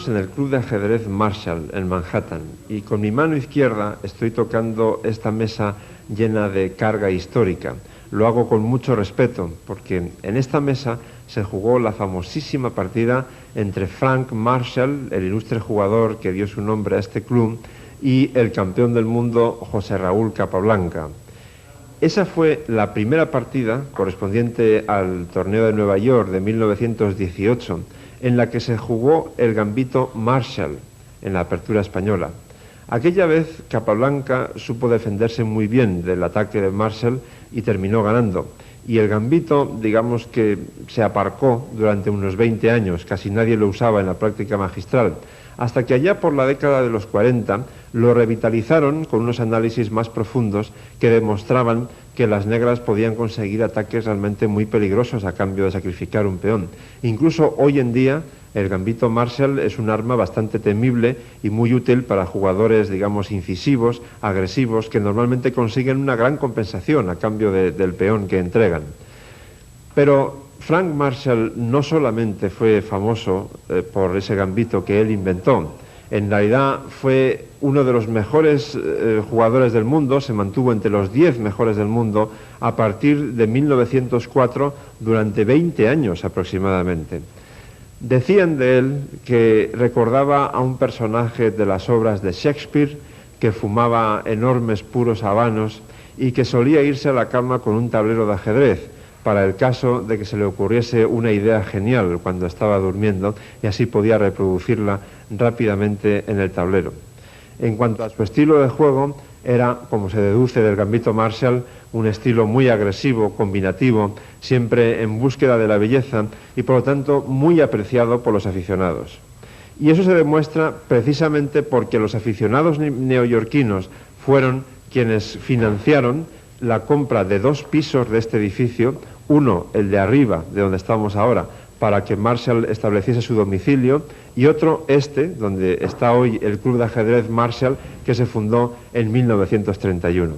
encontramos en el Club de Ajedrez Marshall, en Manhattan, y con mi mano izquierda estoy tocando esta mesa llena de carga histórica. Lo hago con mucho respeto, porque en esta mesa se jugó la famosísima partida entre Frank Marshall, el ilustre jugador que dio su nombre a este club, y el campeón del mundo José Raúl Capablanca. Esa fue la primera partida correspondiente al torneo de Nueva York de 1918, en la que se jugó el gambito Marshall en la apertura española. Aquella vez Capablanca supo defenderse muy bien del ataque de Marshall y terminó ganando. Y el gambito, digamos que se aparcó durante unos 20 años, casi nadie lo usaba en la práctica magistral, hasta que allá por la década de los 40 lo revitalizaron con unos análisis más profundos que demostraban que las negras podían conseguir ataques realmente muy peligrosos a cambio de sacrificar un peón. Incluso hoy en día el gambito Marshall es un arma bastante temible y muy útil para jugadores, digamos, incisivos, agresivos, que normalmente consiguen una gran compensación a cambio del peón que entregan. Pero Frank Marshall no solamente fue famoso por ese gambito que él inventó, en realidad fue uno de los mejores jugadores del mundo, se mantuvo entre los 10 mejores del mundo a partir de 1904 durante 20 años aproximadamente. Decían de él que recordaba a un personaje de las obras de Shakespeare que fumaba enormes puros habanos y que solía irse a la cama con un tablero de ajedrez para el caso de que se le ocurriese una idea genial cuando estaba durmiendo y así podía reproducirla rápidamente en el tablero. En cuanto a su estilo de juego, era, como se deduce del gambito Marshall, un estilo muy agresivo, combinativo, siempre en búsqueda de la belleza y por lo tanto muy apreciado por los aficionados. Y eso se demuestra precisamente porque los aficionados neoyorquinos fueron quienes financiaron la compra de 2 pisos de este edificio, uno, el de arriba, de donde estamos ahora, para que Marshall estableciese su domicilio, y otro, este, donde está hoy el Club de Ajedrez Marshall, que se fundó en 1931.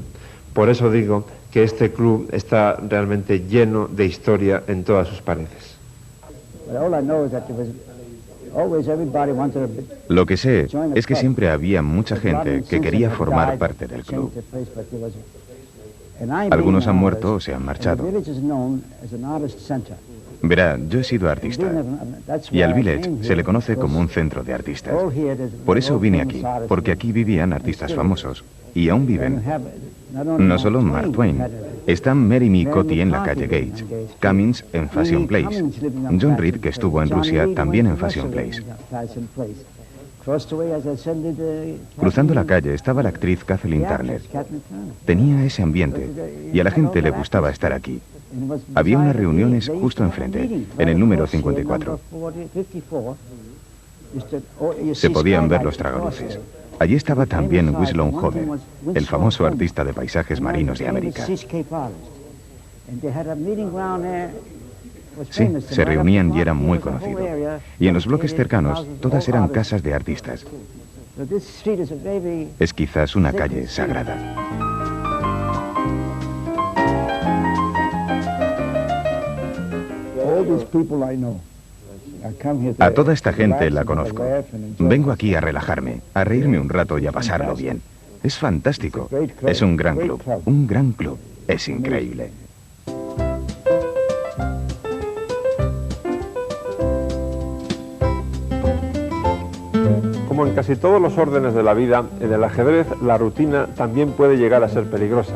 Por eso digo que este club está realmente lleno de historia en todas sus paredes. Lo que sé es que siempre había mucha gente que quería formar parte del club. Algunos han muerto o se han marchado. Verá, yo he sido artista y al village se le conoce como un centro de artistas. Por eso vine aquí, porque aquí vivían artistas famosos y aún viven. No solo Mark Twain, están Mary Me Cotty en la calle Gage, Cummings en Fashion Place, John Reed, que estuvo en Rusia, también en Fashion Place. Cruzando la calle estaba la actriz Kathleen Turner. Tenía ese ambiente y a la gente le gustaba estar aquí. Había unas reuniones justo enfrente, en el número 54. Se podían ver los tragaluces. Allí estaba también Winslow Homer, el famoso artista de paisajes marinos de América. Sí, se reunían y era muy conocido. Y en los bloques cercanos, todas eran casas de artistas. Es quizás una calle sagrada. A toda esta gente la conozco. Vengo aquí a relajarme, a reírme un rato y a pasarlo bien. Es fantástico. Es un gran club. Un gran club. Es increíble. Como en casi todos los órdenes de la vida, en el ajedrez la rutina también puede llegar a ser peligrosa.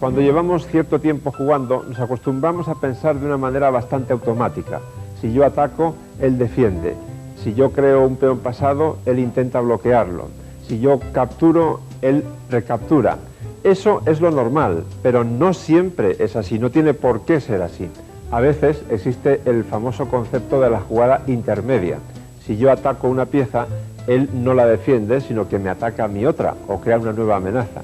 Cuando llevamos cierto tiempo jugando, nos acostumbramos a pensar de una manera bastante automática. Si yo ataco, él defiende. Si yo creo un peón pasado, él intenta bloquearlo. Si yo capturo, él recaptura. Eso es lo normal, pero no siempre es así, no tiene por qué ser así. A veces existe el famoso concepto de la jugada intermedia. Si yo ataco una pieza, él no la defiende, sino que me ataca a mi otra o crea una nueva amenaza.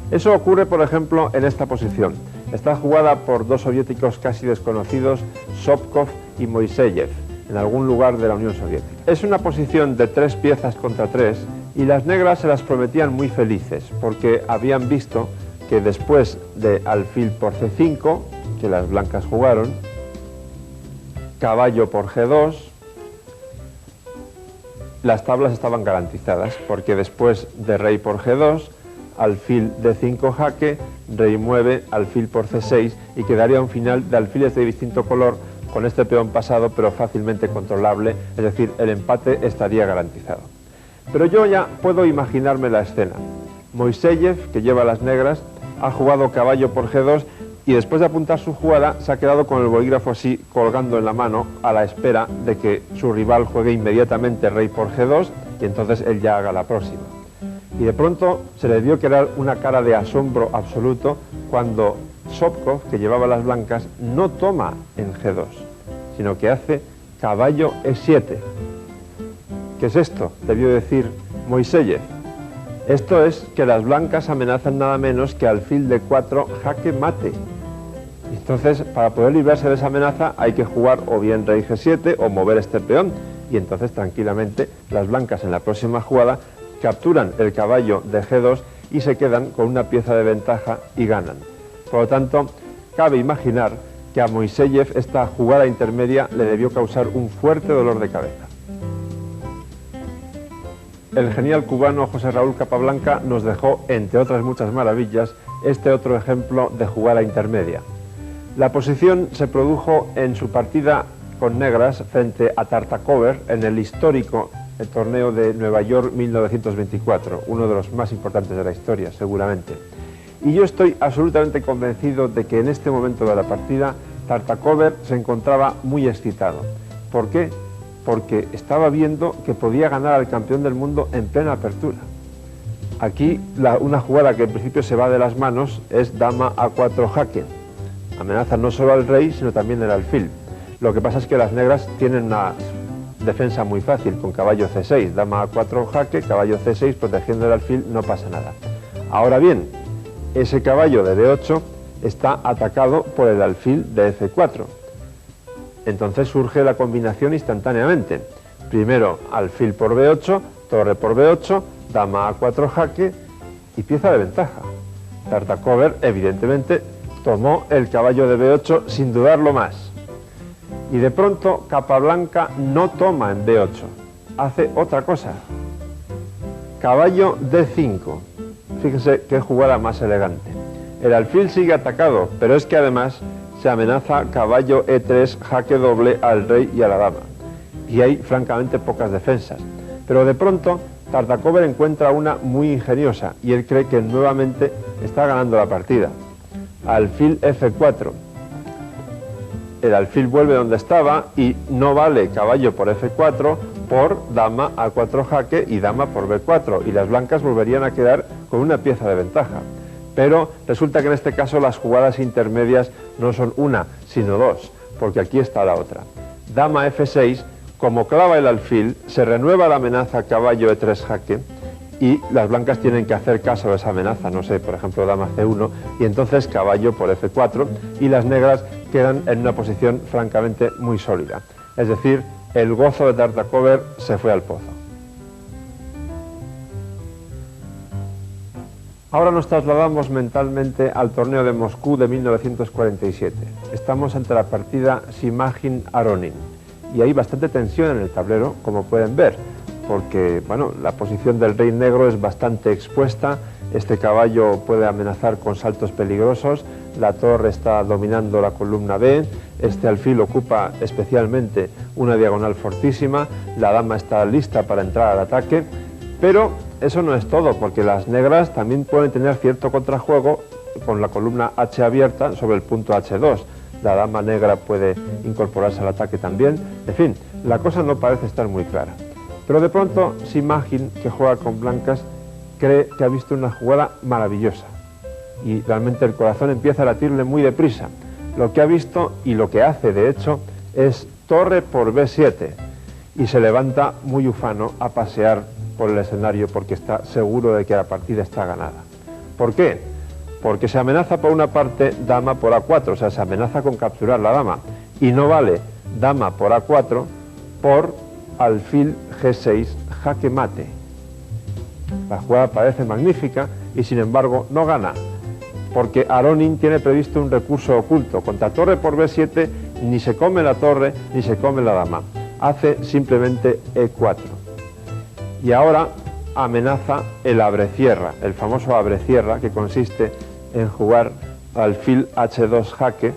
Eso ocurre, por ejemplo, en esta posición. Está jugada por 2 soviéticos casi desconocidos, Sopkov y Moiseyev, en algún lugar de la Unión Soviética. Es una posición de 3 piezas contra 3 y las negras se las prometían muy felices, porque habían visto que después de alfil por C5, que las blancas jugaron, caballo por G2, las tablas estaban garantizadas, porque después de rey por G2, alfil D5 jaque, rey mueve, alfil por C6, y quedaría un final de alfiles de distinto color con este peón pasado, pero fácilmente controlable, es decir, el empate estaría garantizado. Pero yo ya puedo imaginarme la escena. Moiseyev, que lleva las negras, ha jugado caballo por G2 y después de apuntar su jugada se ha quedado con el bolígrafo así colgando en la mano a la espera de que su rival juegue inmediatamente rey por G2 y entonces él ya haga la próxima. Y de pronto se le vio crear una cara de asombro absoluto cuando Sopkov, que llevaba las blancas, no toma en G2, sino que hace caballo E7. ¿Qué es esto?, debió decir Moiseyev. Esto es que las blancas amenazan nada menos que alfil D4 jaque mate. Entonces, para poder librarse de esa amenaza hay que jugar o bien rey G7 o mover este peón, y entonces tranquilamente las blancas en la próxima jugada capturan el caballo de G2 y se quedan con una pieza de ventaja y ganan. Por lo tanto, cabe imaginar que a Moiseyev esta jugada intermedia le debió causar un fuerte dolor de cabeza. El genial cubano José Raúl Capablanca nos dejó, entre otras muchas maravillas, este otro ejemplo de jugada intermedia. La posición se produjo en su partida con negras frente a Tartakover en el histórico torneo de Nueva York 1924, uno de los más importantes de la historia, seguramente. Y yo estoy absolutamente convencido de que en este momento de la partida Tartakover se encontraba muy excitado. ¿Por qué? Porque estaba viendo que podía ganar al campeón del mundo en plena apertura. Aquí una jugada que en principio se va de las manos es dama A4 jaque. Amenaza no solo al rey, sino también el alfil. Lo que pasa es que las negras tienen una defensa muy fácil con caballo C6, dama A4 jaque, caballo C6, protegiendo el alfil, no pasa nada. Ahora bien, ese caballo de B8 está atacado por el alfil de F4. Entonces surge la combinación instantáneamente. Primero alfil por B8, torre por B8, dama A4 jaque y pieza de ventaja. Tartakover evidentemente tomó el caballo de B8 sin dudarlo más. Y de pronto Capablanca no toma en B8, hace otra cosa. Caballo D5. Fíjense qué jugada más elegante. El alfil sigue atacado, pero es que además se amenaza caballo E3 jaque doble al rey y a la dama. Y hay francamente pocas defensas. Pero de pronto Tartakover encuentra una muy ingeniosa y él cree que nuevamente está ganando la partida. Alfil F4. El alfil vuelve donde estaba y no vale caballo por F4 por dama A4 jaque y dama por B4, y las blancas volverían a quedar con una pieza de ventaja. Pero resulta que en este caso las jugadas intermedias no son una, sino dos, porque aquí está la otra. Dama F6, como clava el alfil, se renueva la amenaza caballo E3 jaque y las blancas tienen que hacer caso a esa amenaza, no sé, por ejemplo dama C1, y entonces caballo por F4, y las negras quedan en una posición francamente muy sólida. Es decir, el gozo de Tartakover se fue al pozo. Ahora nos trasladamos mentalmente al torneo de Moscú de 1947. Estamos ante la partida Simagin-Aronin y hay bastante tensión en el tablero, como pueden ver, porque bueno, la posición del rey negro es bastante expuesta, este caballo puede amenazar con saltos peligrosos, la torre está dominando la columna B, este alfil ocupa especialmente una diagonal fortísima, la dama está lista para entrar al ataque, pero eso no es todo, porque las negras también pueden tener cierto contrajuego con la columna H abierta sobre el punto H2. La dama negra puede incorporarse al ataque también. En fin, la cosa no parece estar muy clara. Pero de pronto Simagin, que juega con blancas, cree que ha visto una jugada maravillosa. Y realmente el corazón empieza a latirle muy deprisa. Lo que ha visto y lo que hace, de hecho, es torre por B7. Y se levanta muy ufano a pasear por el escenario porque está seguro de que la partida está ganada. ¿Por qué? Porque se amenaza por una parte dama por A4, o sea, se amenaza con capturar la dama, y no vale dama por A4 por alfil G6 jaque mate. La jugada parece magnífica y sin embargo no gana, porque Aronin tiene previsto un recurso oculto. Contra torre por B7 ni se come la torre ni se come la dama, hace simplemente E4. Y ahora amenaza el abrecierra, el famoso abrecierra, que consiste en jugar alfil H2 jaque,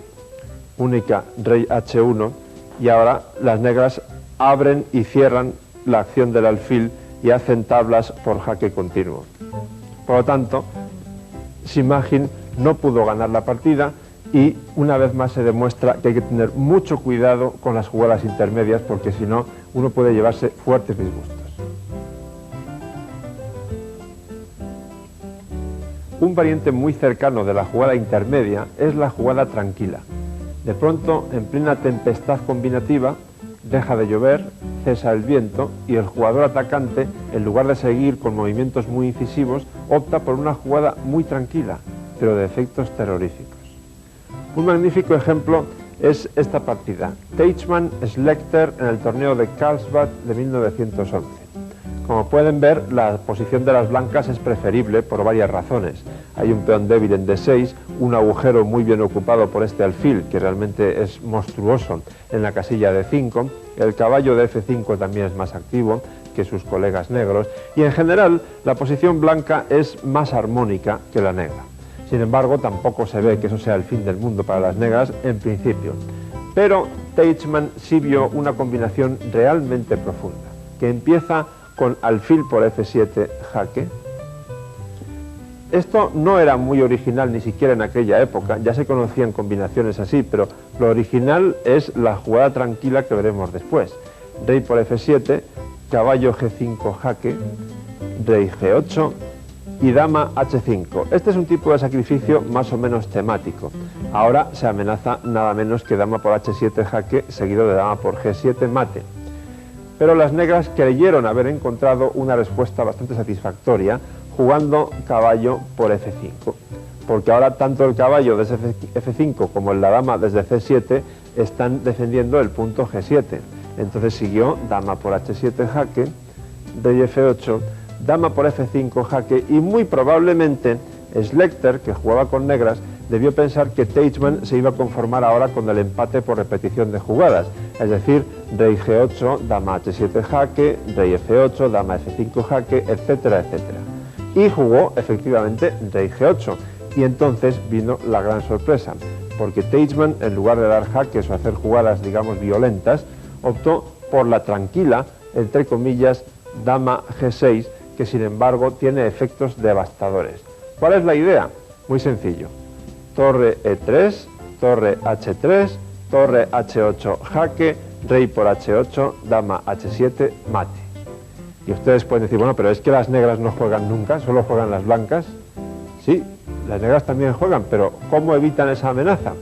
única rey H1, y ahora las negras abren y cierran la acción del alfil y hacen tablas por jaque continuo. Por lo tanto, Simagin no pudo ganar la partida y una vez más se demuestra que hay que tener mucho cuidado con las jugadas intermedias, porque si no, uno puede llevarse fuertes disgustos. Un variante muy cercano de la jugada intermedia es la jugada tranquila. De pronto, en plena tempestad combinativa, deja de llover, cesa el viento y el jugador atacante, en lugar de seguir con movimientos muy incisivos, opta por una jugada muy tranquila, pero de efectos terroríficos. Un magnífico ejemplo es esta partida, Teichmann-Schlechter en el torneo de Karlsbad de 1911. Como pueden ver, la posición de las blancas es preferible por varias razones. Hay un peón débil en D6, un agujero muy bien ocupado por este alfil, que realmente es monstruoso, en la casilla D5, el caballo de F5 también es más activo que sus colegas negros, y en general la posición blanca es más armónica que la negra. Sin embargo, tampoco se ve que eso sea el fin del mundo para las negras en principio. Pero Teichmann sí vio una combinación realmente profunda, que empieza con alfil por F7 jaque. Esto no era muy original ni siquiera en aquella época, ya se conocían combinaciones así, pero lo original es la jugada tranquila que veremos después. Rey por F7, caballo G5 jaque, rey G8 y dama H5. Este es un tipo de sacrificio más o menos temático. Ahora se amenaza nada menos que dama por H7 jaque, seguido de dama por G7 mate. Pero las negras creyeron haber encontrado una respuesta bastante satisfactoria jugando caballo por F5, porque ahora tanto el caballo desde F5 como la dama desde C7 están defendiendo el punto G7. Entonces siguió dama por H7 jaque, rey F8, dama por F5 jaque, y muy probablemente Schlechter, que jugaba con negras, debió pensar que Teichmann se iba a conformar ahora con el empate por repetición de jugadas, es decir, rey G8, dama H7 jaque, rey F8, dama F5 jaque, etcétera, etcétera. Y jugó efectivamente rey G8, y entonces vino la gran sorpresa, porque Teichmann, en lugar de dar jaques o hacer jugadas, digamos, violentas, optó por la tranquila, entre comillas, dama G6, que sin embargo tiene efectos devastadores. ¿Cuál es la idea? Muy sencillo. Torre E3, torre H3, torre H8 jaque, rey por H8, dama H7 mate. Y ustedes pueden decir, bueno, pero es que las negras no juegan nunca, solo juegan las blancas. Sí, las negras también juegan, pero ¿cómo evitan esa amenaza?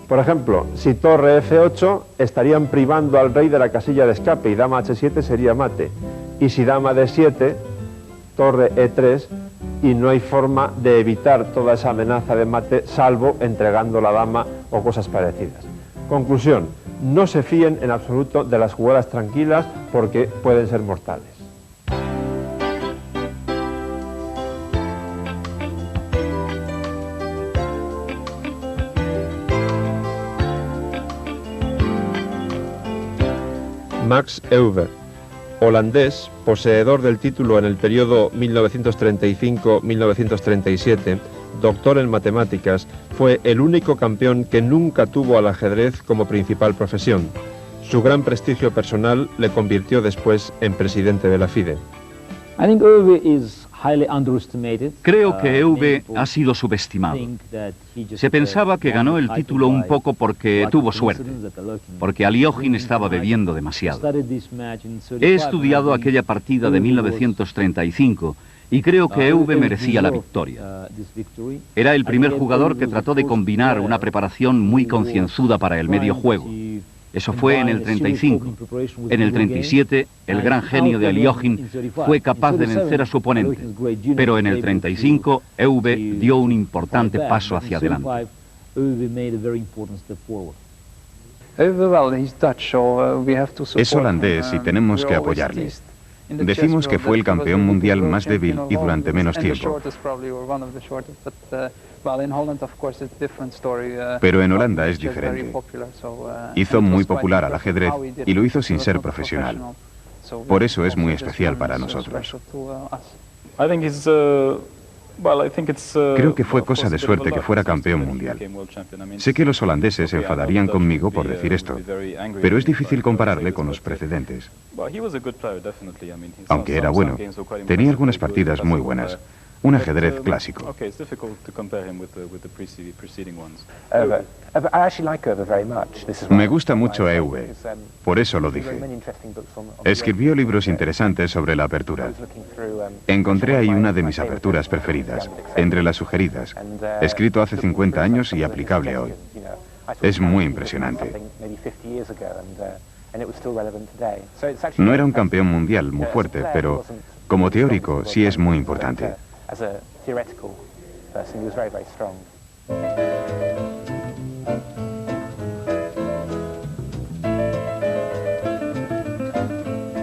Por ejemplo, si torre F8 estarían privando al rey de la casilla de escape y dama H7 sería mate. Y si dama D7, torre E3, y no hay forma de evitar toda esa amenaza de mate salvo entregando la dama o cosas parecidas. Conclusión, no se fíen en absoluto de las jugadas tranquilas porque pueden ser mortales. Max Euber, holandés, poseedor del título en el periodo 1935-1937, doctor en matemáticas, fue el único campeón que nunca tuvo al ajedrez como principal profesión. Su gran prestigio personal le convirtió después en presidente de la FIDE. Creo que Euwe ha sido subestimado. Se pensaba que ganó el título un poco porque tuvo suerte, porque Aliogin estaba bebiendo demasiado. He estudiado aquella partida de 1935 y creo que Euwe merecía la victoria. Era el primer jugador que trató de combinar una preparación muy concienzuda para el medio juego. Eso fue en el 35. En el 37, el gran genio de Aliogin fue capaz de vencer a su oponente. Pero en el 35, Euwe dio un importante paso hacia adelante. Es holandés y tenemos que apoyarle. Decimos que fue el campeón mundial más débil y durante menos tiempo. Pero en Holanda es diferente. Hizo muy popular al ajedrez y lo hizo sin ser profesional. Por eso es muy especial para nosotros. Creo que fue cosa de suerte que fuera campeón mundial. Sé que los holandeses se enfadarían conmigo por decir esto, pero es difícil compararle con los precedentes. Aunque era bueno, tenía algunas partidas muy buenas. Un ajedrez clásico. Me gusta mucho Ewe, por eso lo dije. Escribió libros interesantes sobre la apertura. Encontré ahí una de mis aperturas preferidas, entre las sugeridas, escrito hace 50 años y aplicable hoy. Es muy impresionante. No era un campeón mundial muy fuerte, pero como teórico sí es muy importante.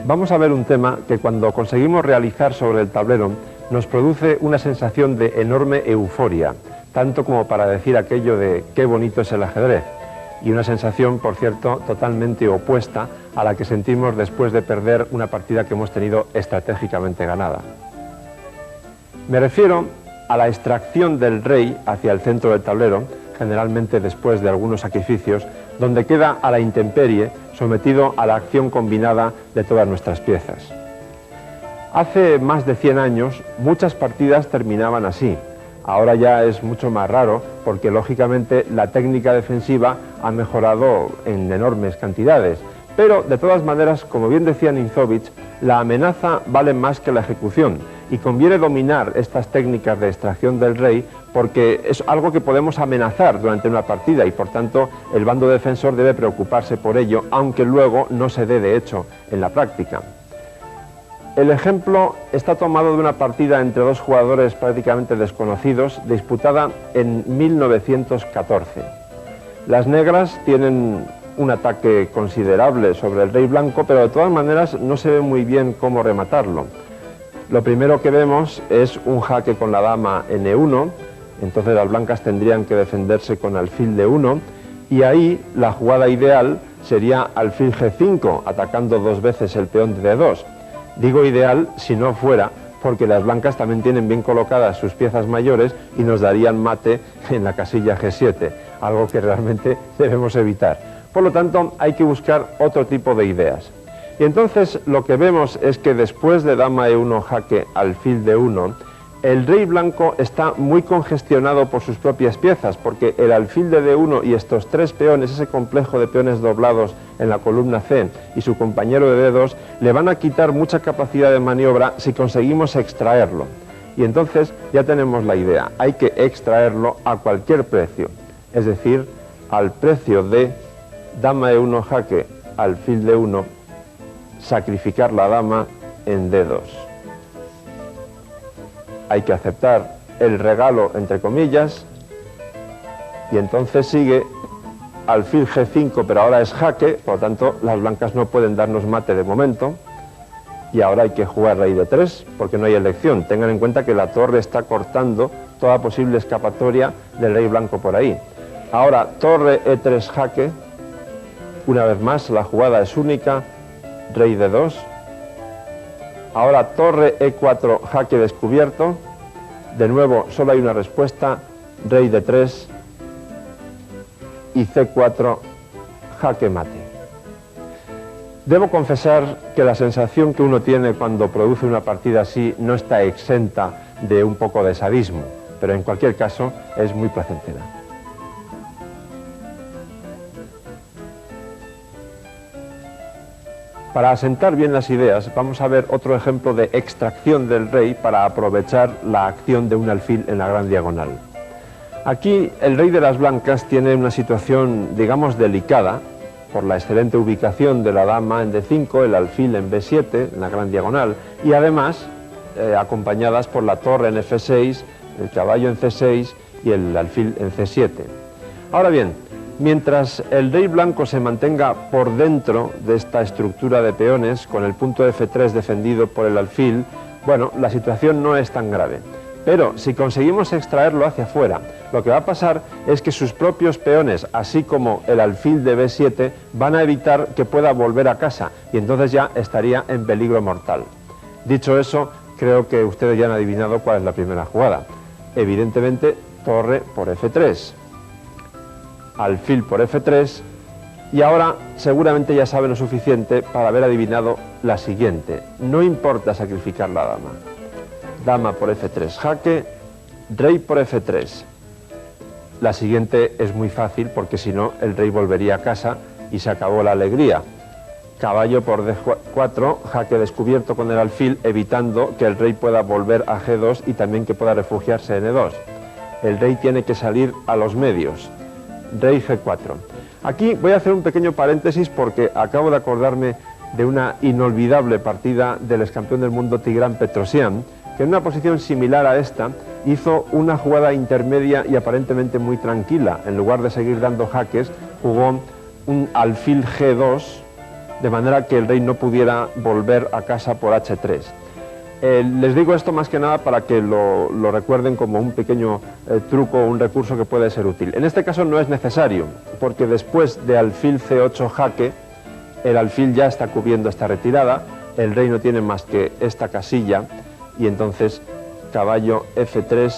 Vamos a ver un tema que cuando conseguimos realizar sobre el tablero nos produce una sensación de enorme euforia, tanto como para decir aquello de qué bonito es el ajedrez, y una sensación, por cierto, totalmente opuesta a la que sentimos después de perder una partida que hemos tenido estratégicamente ganada. Me refiero a la extracción del rey hacia el centro del tablero, generalmente después de algunos sacrificios, donde queda a la intemperie, sometido a la acción combinada de todas nuestras piezas. Hace más de 100 años, muchas partidas terminaban así. Ahora ya es mucho más raro, porque lógicamente la técnica defensiva ha mejorado en enormes cantidades. Pero, de todas maneras, como bien decía Ninzowitsch, la amenaza vale más que la ejecución, y conviene dominar estas técnicas de extracción del rey porque es algo que podemos amenazar durante una partida y por tanto el bando defensor debe preocuparse por ello, aunque luego no se dé de hecho en la práctica. El ejemplo está tomado de una partida entre dos jugadores prácticamente desconocidos, disputada en 1914. Las negras tienen un ataque considerable sobre el rey blanco, pero de todas maneras no se ve muy bien cómo rematarlo. Lo primero que vemos es un jaque con la dama N1, entonces las blancas tendrían que defenderse con alfil D1, y ahí la jugada ideal sería alfil G5, atacando dos veces el peón de D2. Digo ideal si no fuera porque las blancas también tienen bien colocadas sus piezas mayores y nos darían mate en la casilla G7, algo que realmente debemos evitar. Por lo tanto, hay que buscar otro tipo de ideas. Y entonces lo que vemos es que después de dama E1 jaque alfil D1, el rey blanco está muy congestionado por sus propias piezas, porque el alfil de D1 y estos tres peones, ese complejo de peones doblados en la columna C y su compañero de D2, le van a quitar mucha capacidad de maniobra si conseguimos extraerlo. Y entonces ya tenemos la idea, hay que extraerlo a cualquier precio, es decir, al precio de dama E1 jaque alfil D1, sacrificar la dama en D2. Hay que aceptar el regalo, entre comillas, y entonces sigue alfil G5, pero ahora es jaque, por lo tanto las blancas no pueden darnos mate de momento, y ahora hay que jugar rey D3, porque no hay elección. Tengan en cuenta que la torre está cortando toda posible escapatoria del rey blanco por ahí. Ahora torre E3 jaque, una vez más la jugada es única, rey D2, ahora torre E4 jaque descubierto, de nuevo solo hay una respuesta, rey D3 y C4 jaque mate. Debo confesar que la sensación que uno tiene cuando produce una partida así no está exenta de un poco de sadismo, pero en cualquier caso es muy placentera. Para asentar bien las ideas, vamos a ver otro ejemplo de extracción del rey para aprovechar la acción de un alfil en la gran diagonal. Aquí el rey de las blancas tiene una situación, digamos, delicada, por la excelente ubicación de la dama en D5, el alfil en B7, en la gran diagonal, y además acompañadas por la torre en F6, el caballo en C6 y el alfil en C7. Ahora bien, mientras el rey blanco se mantenga por dentro de esta estructura de peones, con el punto F3 defendido por el alfil, bueno, la situación no es tan grave. Pero si conseguimos extraerlo hacia afuera, lo que va a pasar es que sus propios peones, así como el alfil de B7, van a evitar que pueda volver a casa y entonces ya estaría en peligro mortal. Dicho eso, creo que ustedes ya han adivinado cuál es la primera jugada. Evidentemente, torre por F3, alfil por F3, y ahora seguramente ya saben lo suficiente para haber adivinado la siguiente. No importa sacrificar la dama. Dama por F3 jaque, rey por F3. La siguiente es muy fácil porque si no el rey volvería a casa y se acabó la alegría. Caballo por D4, jaque descubierto con el alfil, evitando que el rey pueda volver a G2 y también que pueda refugiarse en E2. El rey tiene que salir a los medios. Rey G4. Aquí voy a hacer un pequeño paréntesis porque acabo de acordarme de una inolvidable partida del excampeón del mundo Tigran Petrosian, que en una posición similar a esta hizo una jugada intermedia y aparentemente muy tranquila. En lugar de seguir dando jaques, jugó un alfil G2, de manera que el rey no pudiera volver a casa por H3. Les digo esto más que nada para que lo recuerden como un pequeño truco o un recurso que puede ser útil. En este caso no es necesario, porque después de alfil C8 jaque, el alfil ya está cubriendo esta retirada, el rey no tiene más que esta casilla, y entonces caballo F3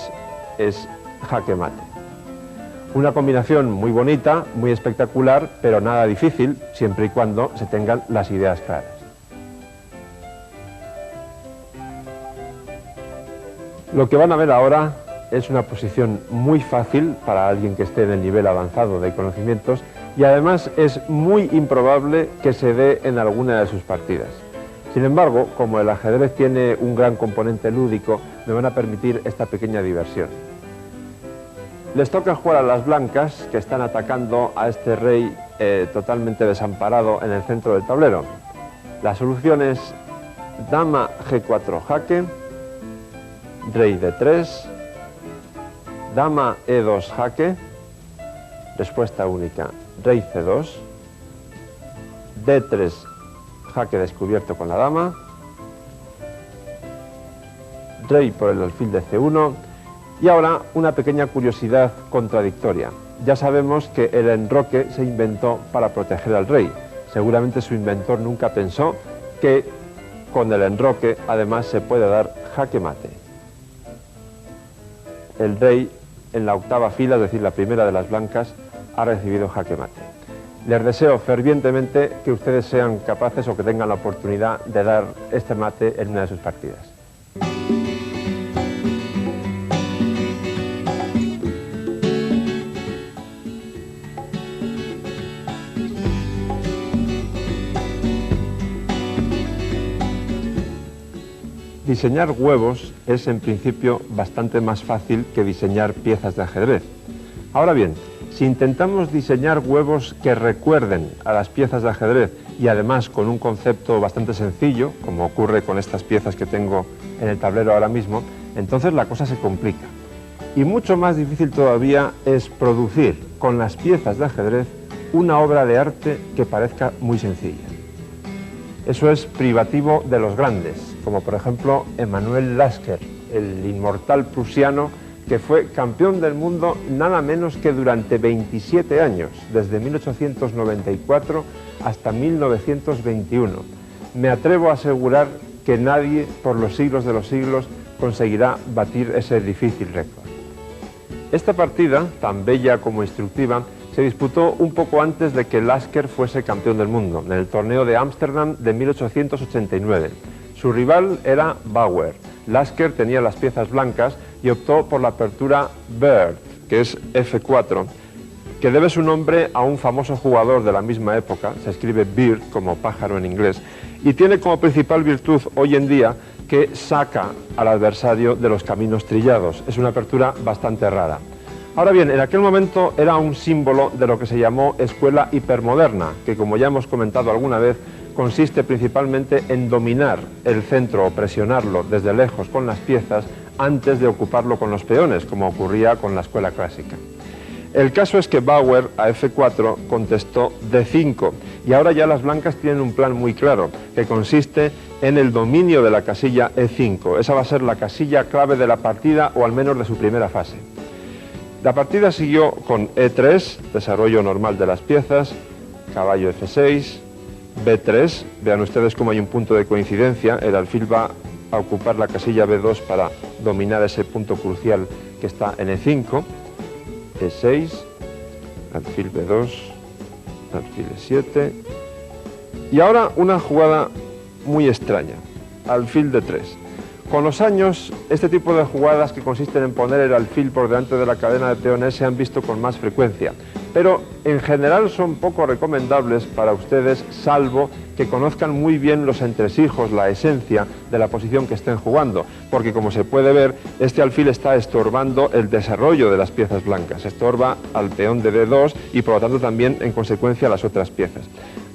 es jaque mate. Una combinación muy bonita, muy espectacular, pero nada difícil, siempre y cuando se tengan las ideas claras. Lo que van a ver ahora es una posición muy fácil para alguien que esté en el nivel avanzado de conocimientos y además es muy improbable que se dé en alguna de sus partidas. Sin embargo, como el ajedrez tiene un gran componente lúdico, me van a permitir esta pequeña diversión. Les toca jugar a las blancas, que están atacando a este rey totalmente desamparado en el centro del tablero. La solución es dama G4 jaque, rey D3, dama E2 jaque, respuesta única, rey C2, D3 jaque descubierto con la dama, rey por el alfil de C1, y ahora una pequeña curiosidad contradictoria. Ya sabemos que el enroque se inventó para proteger al rey. Seguramente su inventor nunca pensó que con el enroque además se puede dar jaque mate. El rey en la octava fila, es decir, la primera de las blancas, ha recibido jaque mate. Les deseo fervientemente que ustedes sean capaces o que tengan la oportunidad de dar este mate en una de sus partidas. Diseñar huevos es en principio bastante más fácil que diseñar piezas de ajedrez. Ahora bien, si intentamos diseñar huevos que recuerden a las piezas de ajedrez y además con un concepto bastante sencillo, como ocurre con estas piezas que tengo en el tablero ahora mismo, entonces la cosa se complica. Y mucho más difícil todavía es producir con las piezas de ajedrez una obra de arte que parezca muy sencilla. Eso es privativo de los grandes, como por ejemplo Emanuel Lasker, el inmortal prusiano que fue campeón del mundo nada menos que durante 27 años, desde 1894 hasta 1921. Me atrevo a asegurar que nadie por los siglos de los siglos conseguirá batir ese difícil récord. Esta partida, tan bella como instructiva, se disputó un poco antes de que Lasker fuese campeón del mundo, en el torneo de Ámsterdam de 1889. Su rival era Bauer. Lasker tenía las piezas blancas y optó por la apertura Bird, que es F4, que debe su nombre a un famoso jugador de la misma época, se escribe bird como pájaro en inglés, y tiene como principal virtud hoy en día que saca al adversario de los caminos trillados. Es una apertura bastante rara. Ahora bien, en aquel momento era un símbolo de lo que se llamó escuela hipermoderna, que como ya hemos comentado alguna vez, consiste principalmente en dominar el centro o presionarlo desde lejos con las piezas antes de ocuparlo con los peones, como ocurría con la escuela clásica. El caso es que Bauer a F4 contestó D5 y ahora ya las blancas tienen un plan muy claro que consiste en el dominio de la casilla E5. Esa va a ser la casilla clave de la partida o al menos de su primera fase. La partida siguió con E3, desarrollo normal de las piezas, caballo F6, B3, vean ustedes cómo hay un punto de coincidencia, el alfil va a ocupar la casilla B2 para dominar ese punto crucial que está en E5, E6, alfil B2, alfil E7, y ahora una jugada muy extraña, alfil D3. Con los años, este tipo de jugadas que consisten en poner el alfil por delante de la cadena de peones se han visto con más frecuencia, pero en general son poco recomendables para ustedes, salvo que conozcan muy bien los entresijos, la esencia de la posición que estén jugando, porque como se puede ver, este alfil está estorbando el desarrollo de las piezas blancas, estorba al peón de D2 y por lo tanto también en consecuencia a las otras piezas.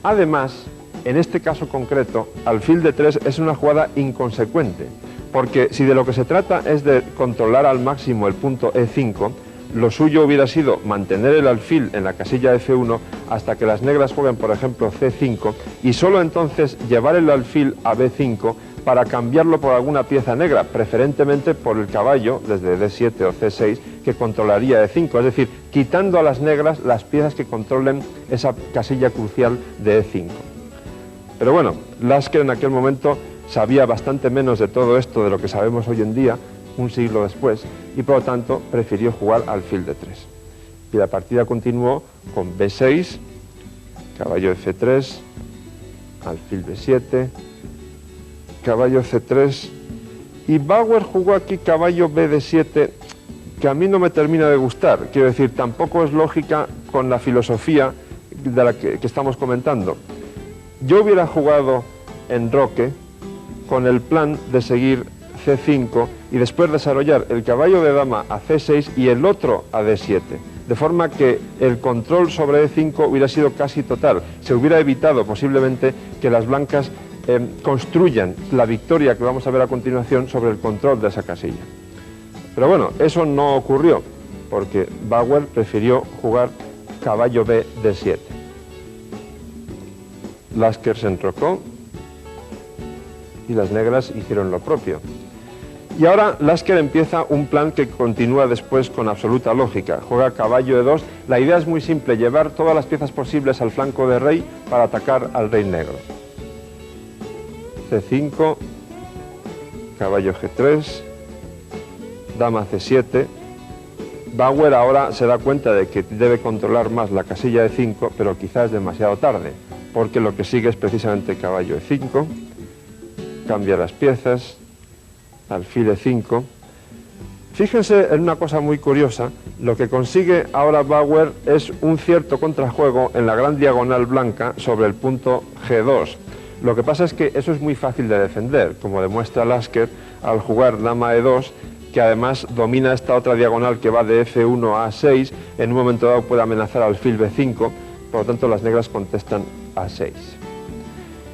Además, en este caso concreto, alfil D3 es una jugada inconsecuente, porque si de lo que se trata es de controlar al máximo el punto E5, lo suyo hubiera sido mantener el alfil en la casilla F1 hasta que las negras jueguen, por ejemplo, C5, y solo entonces llevar el alfil a B5 para cambiarlo por alguna pieza negra, preferentemente por el caballo, desde D7 o C6, que controlaría E5, es decir, quitando a las negras las piezas que controlen esa casilla crucial de E5. Pero bueno, Lasker en aquel momento sabía bastante menos de todo esto de lo que sabemos hoy en día, un siglo después, y por lo tanto prefirió jugar alfil D3. Y la partida continuó con B6, caballo F3, alfil B7, caballo C3, y Bauer jugó aquí caballo BD7, que a mí no me termina de gustar, quiero decir, tampoco es lógica con la filosofía de la que estamos comentando. Yo hubiera jugado en Roque con el plan de seguir C5 y después desarrollar el caballo de dama a C6 y el otro a D7, de forma que el control sobre E5 hubiera sido casi total. Se hubiera evitado posiblemente que las blancas construyan la victoria que vamos a ver a continuación sobre el control de esa casilla. Pero bueno, eso no ocurrió, porque Bauer prefirió jugar caballo B, D7. Lasker se enrocó y las negras hicieron lo propio. Y ahora Lasker empieza un plan que continúa después con absoluta lógica. Juega caballo E2. La idea es muy simple, llevar todas las piezas posibles al flanco de rey para atacar al rey negro. C5, caballo G3, dama C7. Bauer ahora se da cuenta de que debe controlar más la casilla E5, pero quizás es demasiado tarde, porque lo que sigue es precisamente caballo E5, cambia las piezas, alfil E5. Fíjense en una cosa muy curiosa, lo que consigue ahora Bauer es un cierto contrajuego en la gran diagonal blanca sobre el punto G2. Lo que pasa es que eso es muy fácil de defender, como demuestra Lasker al jugar dama E2, que además domina esta otra diagonal que va de F1 a A6, en un momento dado puede amenazar alfil B5, por lo tanto las negras contestan A6.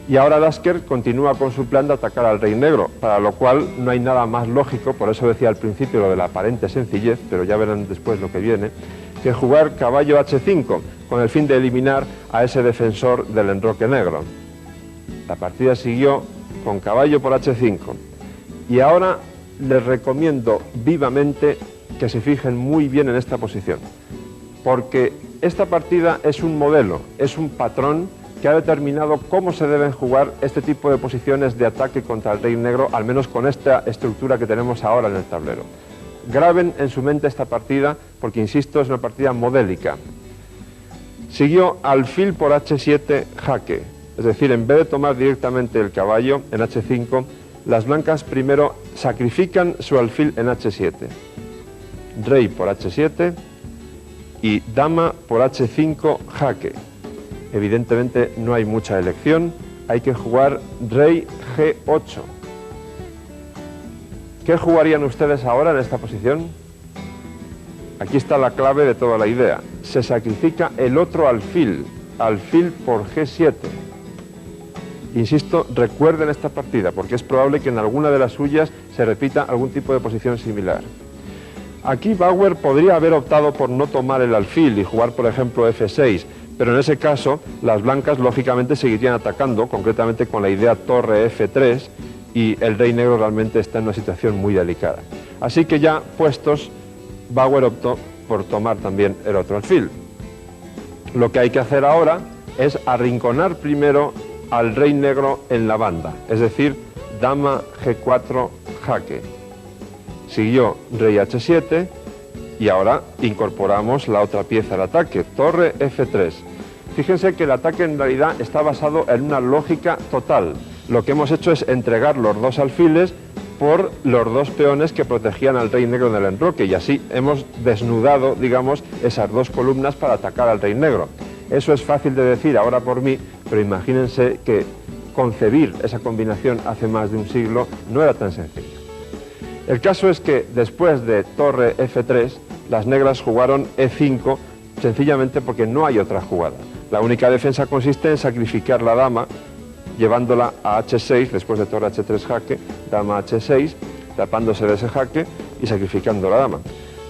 Y ahora Lasker continúa con su plan de atacar al rey negro, para lo cual no hay nada más lógico, por eso decía al principio lo de la aparente sencillez, pero ya verán después lo que viene, que jugar caballo H5, con el fin de eliminar a ese defensor del enroque negro. La partida siguió con caballo por H5, y ahora les recomiendo vivamente que se fijen muy bien en esta posición, porque esta partida es un modelo, es un patrón que ha determinado cómo se deben jugar este tipo de posiciones de ataque contra el rey negro, al menos con esta estructura que tenemos ahora en el tablero. Graben en su mente esta partida, porque insisto, es una partida modélica. Siguió alfil por H7 jaque, es decir, en vez de tomar directamente el caballo en H5, las blancas primero sacrifican su alfil en H7. Rey por H7 y dama por H5 jaque. Evidentemente no hay mucha elección, hay que jugar rey G8. ¿Qué jugarían ustedes ahora en esta posición? Aquí está la clave de toda la idea. Se sacrifica el otro alfil, alfil por G7. Insisto, recuerden esta partida, porque es probable que en alguna de las suyas se repita algún tipo de posición similar. Aquí Bauer podría haber optado por no tomar el alfil y jugar, por ejemplo, F6, pero en ese caso las blancas lógicamente seguirían atacando, concretamente con la idea torre F3, y el rey negro realmente está en una situación muy delicada. Así que ya puestos, Bauer optó por tomar también el otro alfil. Lo que hay que hacer ahora es arrinconar primero al rey negro en la banda, es decir, dama G4 jaque. Siguió rey H7 y ahora incorporamos la otra pieza al ataque, torre F3. Fíjense que el ataque en realidad está basado en una lógica total. Lo que hemos hecho es entregar los dos alfiles por los dos peones que protegían al rey negro del enroque, y así hemos desnudado, digamos, esas dos columnas para atacar al rey negro. Eso es fácil de decir ahora por mí, pero imagínense que concebir esa combinación hace más de un siglo no era tan sencillo. El caso es que después de torre F3, las negras jugaron E5 sencillamente porque no hay otra jugada. La única defensa consiste en sacrificar la dama, llevándola a H6 después de torre H3 jaque, dama H6, tapándose de ese jaque y sacrificando la dama.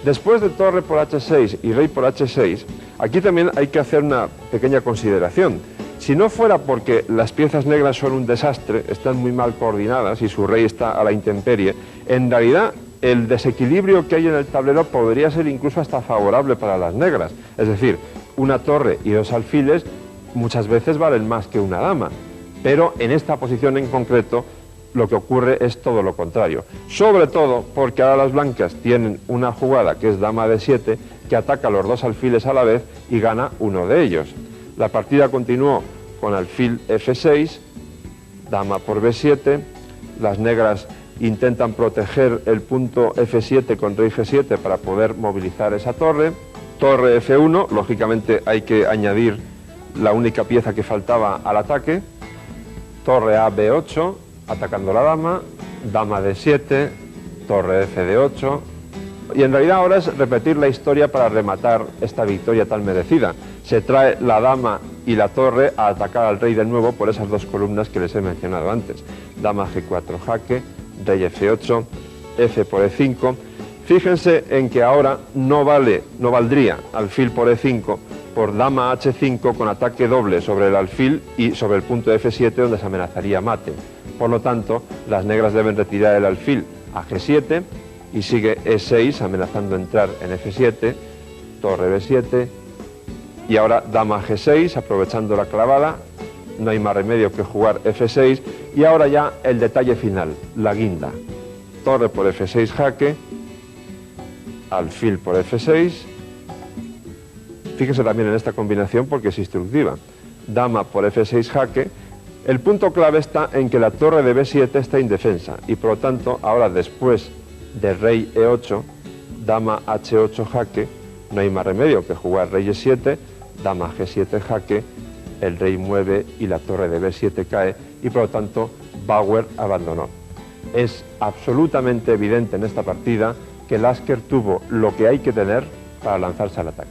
Después de torre por H6 y rey por H6, aquí también hay que hacer una pequeña consideración. Si no fuera porque las piezas negras son un desastre, están muy mal coordinadas y su rey está a la intemperie, en realidad el desequilibrio que hay en el tablero podría ser incluso hasta favorable para las negras. Es decir, una torre y dos alfiles muchas veces valen más que una dama, pero en esta posición en concreto lo que ocurre es todo lo contrario. Sobre todo porque ahora las blancas tienen una jugada que es dama D7 que ataca los dos alfiles a la vez y gana uno de ellos. La partida continuó con alfil F6, dama por B7, las negras intentan proteger el punto F7 con rey G7 para poder movilizar esa torre, torre F1, lógicamente hay que añadir la única pieza que faltaba al ataque, torre A B8, atacando la dama, dama D7, torre F D8, y en realidad ahora es repetir la historia para rematar esta victoria tan merecida. Se trae la dama y la torre a atacar al rey de nuevo por esas dos columnas que les he mencionado antes. Dama G4 jaque, rey F8, F por E5. Fíjense en que ahora no valdría alfil por E5 por dama H5 con ataque doble sobre el alfil y sobre el punto F7 donde se amenazaría mate. Por lo tanto, las negras deben retirar el alfil a G7 y sigue E6 amenazando entrar en F7, torre B7 y ahora dama G6 aprovechando la clavada, no hay más remedio que jugar F6 y ahora ya el detalle final, la guinda, torre por F6 jaque, alfil por F6, fíjese también en esta combinación porque es instructiva, dama por F6 jaque. El punto clave está en que la torre de B7 está indefensa y por lo tanto ahora después de rey E8, dama H8 jaque, no hay más remedio que jugar rey E7, dama G7 jaque, el rey mueve y la torre de B7 cae y por lo tanto Bauer abandonó. Es absolutamente evidente en esta partida que Lasker tuvo lo que hay que tener para lanzarse al ataque.